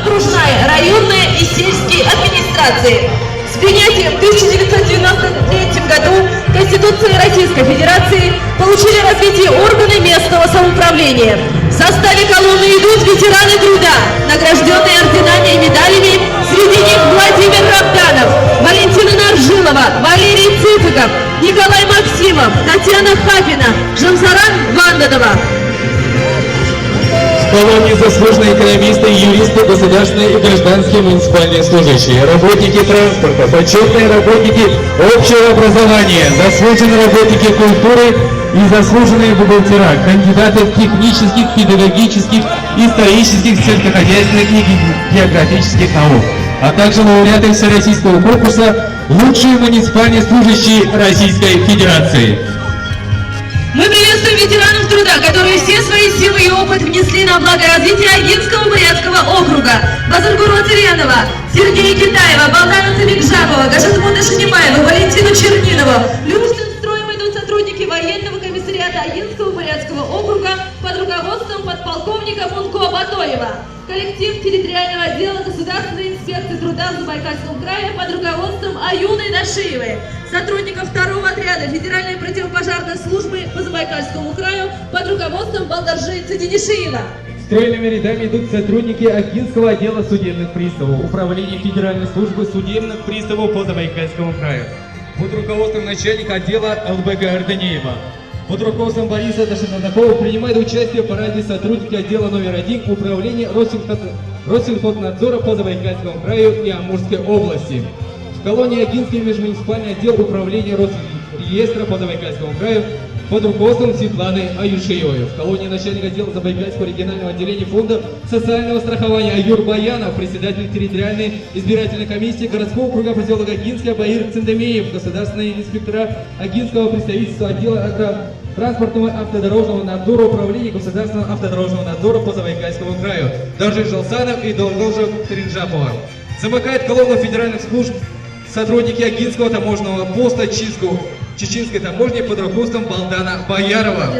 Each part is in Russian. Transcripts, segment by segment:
окружная, районная и сельские администрации. С принятием в 1993 году Конституции Российской Федерации получили развитие органы местного самоуправления. В составе колонны идут ветераны труда, награжденные орденами и медалями, среди них Владимир Рабданов, Валентина Наржилова, Валерий Цыпиков, Николай Максимов, Татьяна Хапина, Жамсаран Вандадова. В колонии заслуженные экономисты, юристы, государственные и гражданские муниципальные служащие, работники транспорта, почетные работники общего образования, заслуженные работники культуры и заслуженные бухгалтера, кандидаты технических, педагогических, исторических, сельскохозяйственных и географических наук, а также лауреаты Всероссийского конкурса «Лучшие муниципальные служащие Российской Федерации». Мы приветствуем ветеранов труда, которые все свои силы и опыт внесли на благо развития Агинского Бурятского округа. Базаргуру Ацарьянова, Сергея Китаева, Балдана Цабикжапова, Гашатмуда Шинимаева, Валентину Чернинова. Люшным строем идут сотрудники военного комиссариата Агинского Бурятского округа под руководством подполковника Мунко Батоева. Коллектив территориального отдела Государственной инспекции труда в Забайкальском крае под руководством Аюны Дашиевой. Сотрудников второго отряда Федеральной противопожарной службы по Забайкальскому краю под руководством Балдаржи Цидинишиева. Стройными рядами идут сотрудники Агинского отдела судебных приставов, Управления Федеральной службы судебных приставов по Забайкальскому краю, под руководством начальника отдела ЛБГ Арденеева. Под руководством Бориса Дашинадакова принимают участие в параде сотрудники отдела номер 1 Управления Россельхознадзора по Забайкальскому краю и Амурской области. В колонии Агинский межмуниципальный отдел Управления Росреестра по Забайкальскому краю под руководством Светланы Аюшеевой. В колонии начальник отдела Забайкальского регионального отделения Фонда социального страхования Аюр Баянов, председатель территориальной избирательной комиссии городского округа поселок Агинский Баир Цендемеев, государственные инспектора Агинского представительства отдела транспортного автодорожного надзора Управления государственного автодорожного надзора по Забайкальскому краю Даржи Жалсанов и Долгожа Тринжапова. Замыкает колонну федеральных служб сотрудники Агинского таможенного поста Чеченской таможни под руководством Балдана Боярова.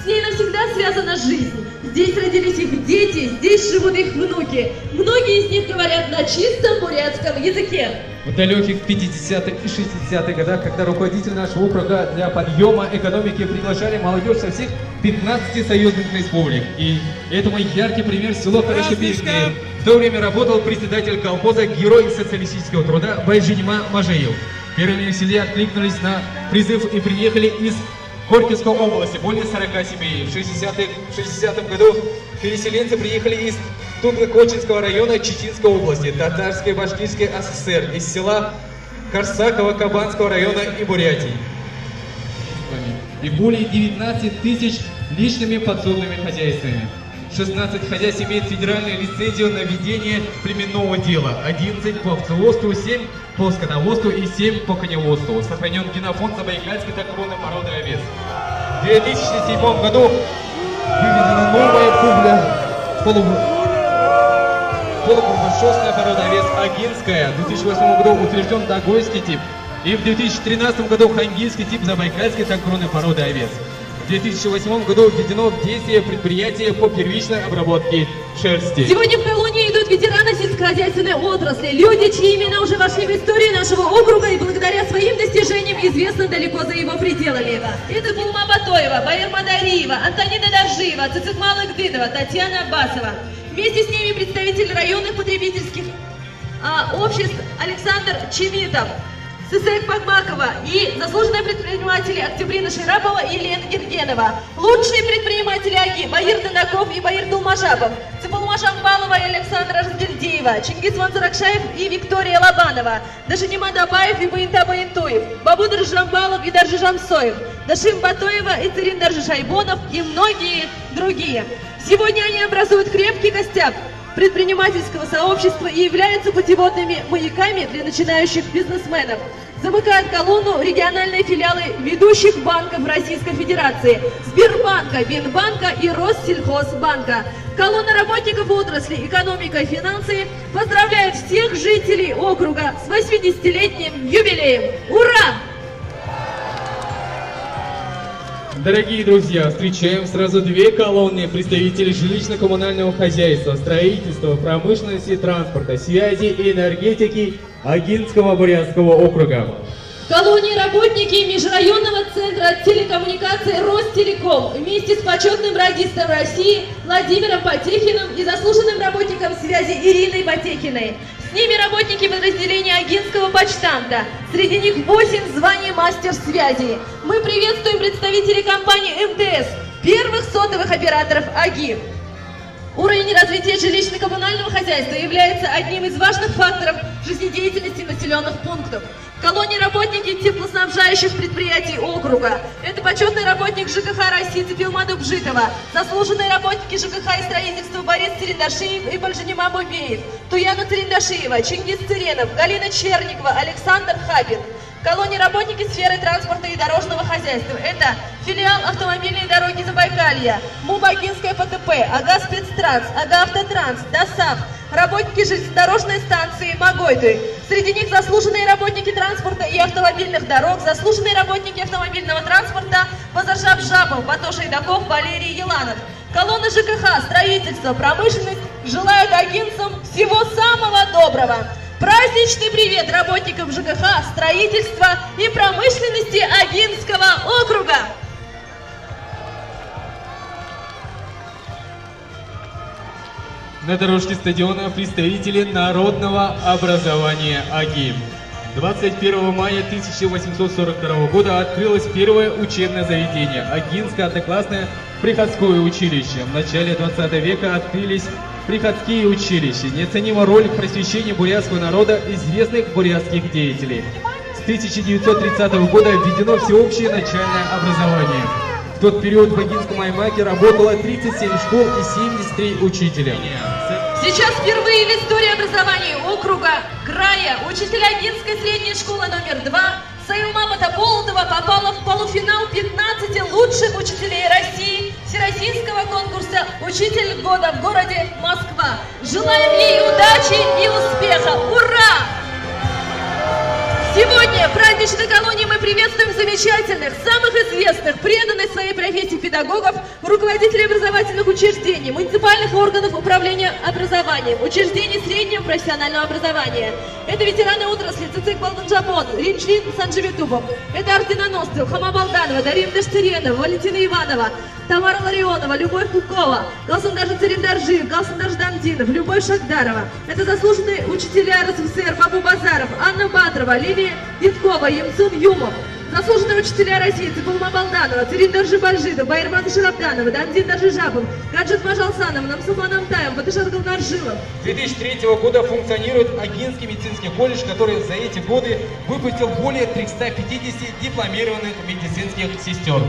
С ней навсегда связана жизнь. Здесь родились их дети, здесь живут их внуки. Многие из них говорят на чистом бурятском языке. В далеких 50-х и 60-х годах, когда руководитель нашего округа для подъема экономики приглашали молодежь со всех 15 союзных республик. И это мой яркий пример село Карачепильское. В то время работал председатель колхоза Герой социалистического труда Байжинима Мажеев. Первыми в селе откликнулись на призыв и приехали из Горьковской области, более 40 семей. В 60-м году переселенцы приехали из Тунгла-Кочинского района Чеченской области, Татарской Башкирской ССР, из села Корсаково Кабанского района и Бурятии. И более 19 тысяч личными подсобными хозяйствами. 16 хозяйств имеют федеральную лицензию на ведение племенного дела, 11 по овцеводству, 7 по скотоводству и 7 по коневодству. Сохранен генофонд забайкальской токровной породы овец. В 2007 году выведена новая полукруглошерстная порода овец Агинская. В 2008 году утвержден Дагойский тип. И в 2013 году Хангильский тип забайкальской токровной породы овец. В 2008 году введено в действие предприятие по первичной обработке шерсти. Сегодня в колонии идут ветераны сельскохозяйственной отрасли, люди, чьи имена уже вошли в историю нашего округа и благодаря своим достижениям известны далеко за его пределами. Это Булма Батоева, Баир Мадариева, Антонина Доржиева, Цицикмал Игдынова, Татьяна Аббасова. Вместе с ними представитель районных потребительских обществ Александр Чемитов, Сысек Пахмакова и заслуженные предприниматели Октябрина Ширапова и Елена Гергенова. Лучшие предприниматели Аги Баир Дынаков и Баир Дулмажапов, Цепулма Шамбалова и Александра Раздельдеева, Чингис Ванзаракшаев и Виктория Лобанова, Дашинима Дабаев и Баинта Баинтуев, Бабудр Жамбалов и Даржи Жамсоев, Дашим Батоева и Царин Даржи Шайбонов и многие другие. Сегодня они образуют крепкий костяк предпринимательского сообщества и являются путеводными маяками для начинающих бизнесменов. Замыкают колонну региональные филиалы ведущих банков Российской Федерации: Сбербанка, Бинбанка и Россельхозбанка. Колонна работников отрасли экономика и финансы поздравляет всех жителей округа с 80-летним юбилеем. Ура! Дорогие друзья, встречаем сразу две колонны представителей жилищно-коммунального хозяйства, строительства, промышленности, транспорта, связи и энергетики Агинского Бурятского округа. В колонии работники межрайонного центра телекоммуникаций Ростелеком вместе с почетным радистом России Владимиром Потехиным и заслуженным работником связи Ириной Потехиной. С ними работники подразделения Агинского почтамта. Среди них 8 званий мастер связи. Мы приветствуем представителей компании МТС, первых сотовых операторов АГИ. Уровень развития жилищно-коммунального хозяйства является одним из важных факторов жизнедеятельности населенных пунктов. В колонии работники теплоснабжающих предприятий округа. Это почетный работник ЖКХ России Цепилма Дубжитова, заслуженные работники ЖКХ и строительства Борис Церендашиев и Бальжанима Бубеев, Туяна Церендашиева, Чингис Цыренов, Галина Черникова, Александр Хапин. В колонии работники сферы транспорта и дорожного хозяйства. Это филиал автомобильной дороги Забайкалья, МУБ Агинская ПТП, АГА Спецтранс, АГА Автотранс, ДОСАВ, работники железнодорожной станции Магойты. Среди них заслуженные работники транспорта и автомобильных дорог, заслуженные работники автомобильного транспорта Базаржаб Жабов, Батоша Идаков, Валерий Еланов. Колонны ЖКХ, строительство, промышленность желают агинцам всего самого доброго. Праздничный привет работникам ЖКХ, строительства и промышленности Агинского округа! На дорожке стадиона представители народного образования АГИ. 21 мая 1842 года открылось первое учебное заведение – Агинское одноклассное приходское училище. В начале 20 века открылись приходские училища. Неоценима роль в просвещении бурятского народа известных бурятских деятелей. С 1930 года введено всеобщее начальное образование. В тот период в Агинском аймаке работало 37 школ и 73 учителя. Сейчас впервые в истории образования округа, края, учителя Агинской средней школы номер 2 Саилма Батаполотова попала в полуфинал 15 лучших учителей России Всероссийского конкурса «Учитель года» в городе Москва. Желаем ей удачи и успеха! Ура! Сегодня в праздничной колонии мы приветствуем замечательных, самых известных, преданных своей профессии педагогов, руководителей образовательных учреждений, муниципальных органов управления образованием, учреждений среднего профессионального образования. Это ветераны отрасли Цицик Балданджабон, Римчлин Санжеветупов. Это орденоносцы Хама Балданова, Дарья Даштыренова, Валентина Иванова, Тамара Ларионова, Любовь Кукова, Галсундар Церендаржиев, Галсундар Ждамдинов, Любовь Шахдарова. Это заслуженные учителя РСФСР Бабу Базаров, Анна Батрова, Лилия Дедкова, Емцун Юмов. Заслуженные учителя России Цепулма Балданова, Церендаржи Бальжидов, Байырман Шарабданова, Дамдин Даржижапов, Гаджет Мажалсанов, Намсуфан Амтаев, Батышар Галнаржилов. С 2003 года функционирует Агинский медицинский колледж, который за эти годы выпустил более 350 дипломированных медицинских сестер.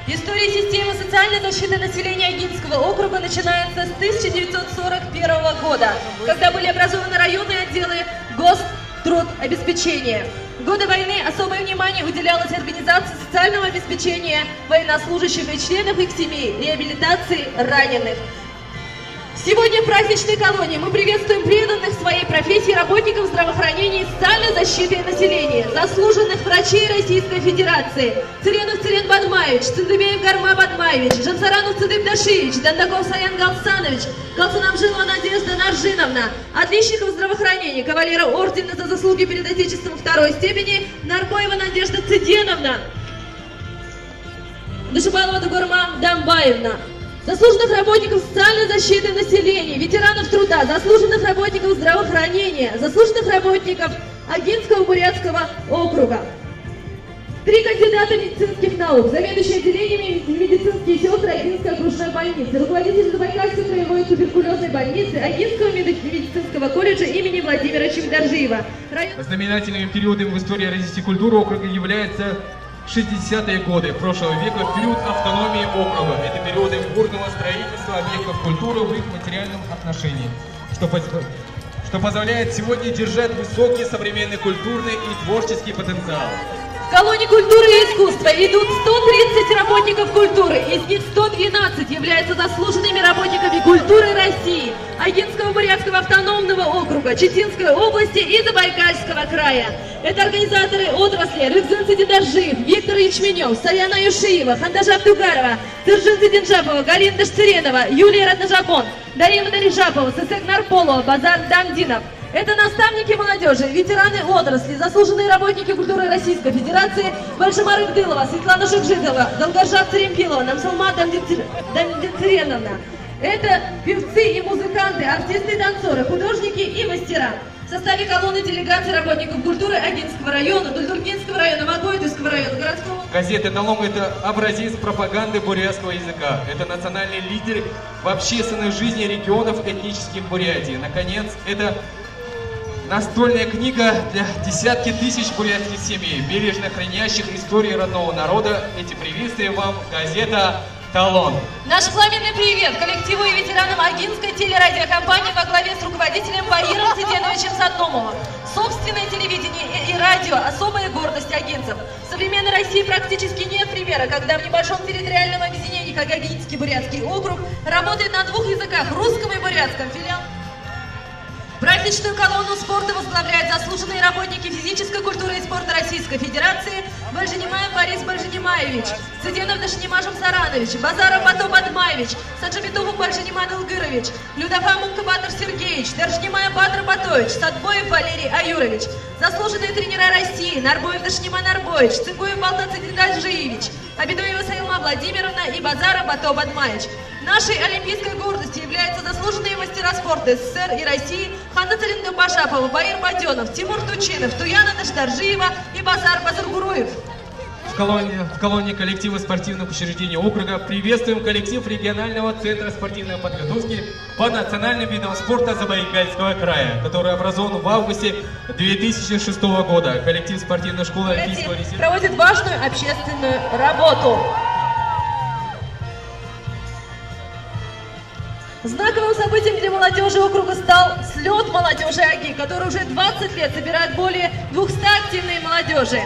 История системы социальной защиты населения Агинского округа начинается с 1941 года, когда были образованы районные отделы гострудобеспечения. В годы войны особое внимание уделялось организации социального обеспечения военнослужащих и членов их семей, реабилитации раненых. Сегодня в праздничной колонии мы приветствуем преданных своей профессии работников здравоохранения и социальной защиты населения, заслуженных врачей Российской Федерации: Цыренов Цырен Бадмаевич, Цындыбеев Гарма Бадмаевич, Жансаранов Цыдыб Дашевич, Дандаков Саян Галсанович, Галсунамжилова Надежда Наржиновна, отличников здравоохранения, кавалера ордена за заслуги перед Отечеством второй степени Нарбоева Надежда Цыденовна, Душибалова Дугурма Дамбаевна. Заслуженных работников социальной защиты населения, ветеранов труда, заслуженных работников здравоохранения, заслуженных работников Агинского Бурятского округа. 3 кандидата медицинских наук, заведующие отделениями медицинские сестры Агинской окружной больницы, руководитель Забайкальской краевой туберкулезной больницы, Агинского медицинского колледжа имени Владимира Чемдаржиева. Знаменательными периодами в истории развития культуры округа является 60-е годы прошлого века, период автономии округа. Это периоды бурного строительства объектов культуры в их материальном отношении, что позволяет сегодня держать высокий современный культурный и творческий потенциал. В В колонии культуры и искусства идут 130 работников культуры, из них 112 являются заслуженными работниками культуры России, Агинского бурятского автономного округа, Читинской области и Забайкальского края. Это организаторы отрасли Рыкзын Цидиндаржиев, Виктор Ячменев, Саяна Юшиева, Хандажа Абдугарова, Тыржин Цидинжапова, Галина Дашцеренова, Юлия Раднажапон, Дарья Мадарижапова, Сысек Нарполова, Базар Дамдинов. Это наставники молодежи, ветераны отрасли, заслуженные работники культуры Российской Федерации Большимар Игдылова, Светлана Шукжидова, Долгожак Церемпилова, Намсалма Дамдицереновна. Это певцы и музыканты, артисты и танцоры, художники и мастера. В составе колонны делегации работников культуры Агинского района, Дульдургинского района, Магоидовского района, городского... Газета «Эталон» — это образец пропаганды бурятского языка. Это национальный лидер в общественной жизни регионов этнических Бурятии. Наконец, это настольная книга для десятки тысяч бурятских семей, бережно хранящих истории родного народа. Эти приветствия вам газета «Талон». Наш пламенный привет коллективу и ветеранам Агинской телерадиокомпании во главе с руководителем Баиром Циденовичем Садномовым. Собственное телевидение и радио – особая гордость агинцев. В современной России практически нет примера, когда в небольшом территориальном объединении, как Агинский бурятский округ, работает на двух языках – русском и бурятском. Филиал. Праздничную колонну спорта возглавляют заслуженные работники физической культуры и спорта Российской Федерации Бальжанимаев Борис Бальжанимаевич, Циденов Дашнимажем Саранович, Базаров Бато Бадмаевич, Саджабитову Бальжаниман Илгырович, Людофа Мункабатор Сергеевич, Дашнимая Батр Батович, Садбоев Валерий Аюрович, заслуженные тренера России Нарбоев Дашниман Нарбоевич, Цыгуев Балта Цидиндаджиевич, Абидоева Саилма Владимировна и Базаров Бато Бадмаевич. Нашей олимпийской гордостью являются заслуженные мастера спорта СССР и России Ханна Царинга-Башапова, Баир Паденов, Тимур Тучинов, Туяна Дашдаржиева и Базар Базаргуруев. В колонии коллектива спортивных учреждений округа приветствуем коллектив регионального центра спортивной подготовки по национальным видам спорта Забайкальского края, который образован в августе 2006 года. Коллектив спортивной школы Олимпийского резерва проводит важную общественную работу. Знаковым событием для молодежи округа стал слет молодежи АГИ, который уже 20 лет собирает более 200 активной молодежи.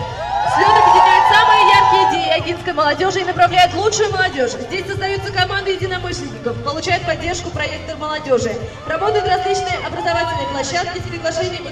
Слет объединяет самые яркие идеи агинской молодежи и направляет лучшую молодежь. Здесь создаются команды единомышленников, получают поддержку проекта молодежи. Работают различные образовательные площадки с приглашением